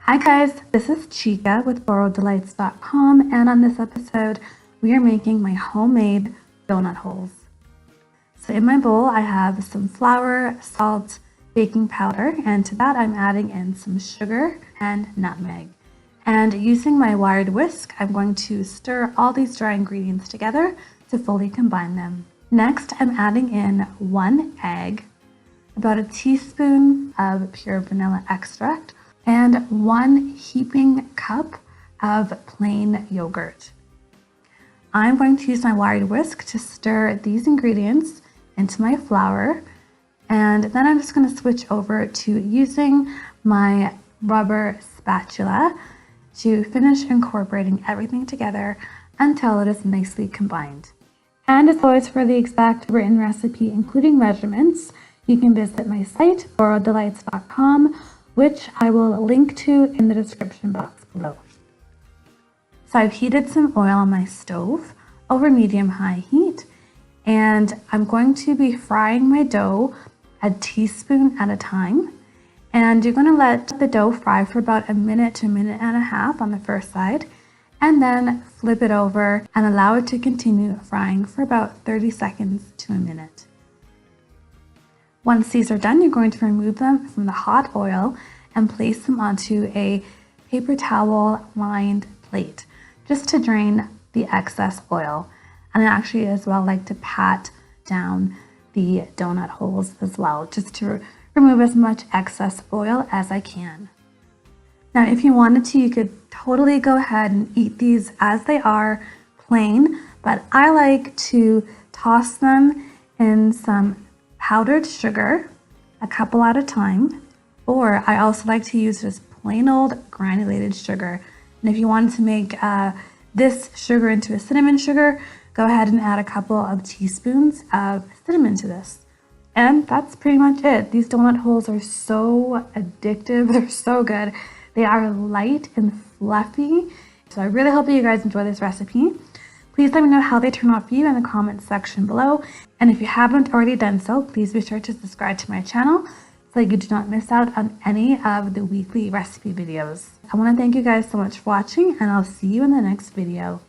Hi guys, this is Chika with borrowedDelights.com, and on this episode we are making my homemade donut holes. So in my bowl I have some flour, salt, baking powder, and to that I'm adding in some sugar and nutmeg. And using my wired whisk, I'm going to stir all these dry ingredients together to fully combine them. Next, I'm adding in 1 egg, about a teaspoon of pure vanilla extract, and 1 heaping cup of plain yogurt. I'm going to use my wired whisk to stir these ingredients into my flour, and then I'm just going to switch over to using my rubber spatula to finish incorporating everything together until it is nicely combined. And as always, for the exact written recipe including measurements, you can visit my site borrowedDelights.com, which I will link to in the description box below. So I've heated some oil on my stove over medium-high heat, and I'm going to be frying my dough a teaspoon at a time. And you're going to let the dough fry for about a minute to a minute and a half on the first side, and then flip it over and allow it to continue frying for about 30 seconds to a minute. Once these are done, you're going to remove them from the hot oil and place them onto a paper towel lined plate just to drain the excess oil. And I actually as well like to pat down the donut holes as well, just to remove as much excess oil as I can. Now, if you wanted to, you could totally go ahead and eat these as they are, plain, but I like to toss them in some powdered sugar, a couple at a time, or I also like to use just plain old granulated sugar. And if you wanted to make this sugar into a cinnamon sugar, go ahead and add a couple of teaspoons of cinnamon to this. And that's pretty much it. These donut holes are so addictive. They're so good. They are light and fluffy. So I really hope that you guys enjoy this recipe. Please let me know how they turn out for you in the comments section below. And if you haven't already done so, please be sure to subscribe to my channel so you do not miss out on any of the weekly recipe videos. I want to thank you guys so much for watching, and I'll see you in the next video.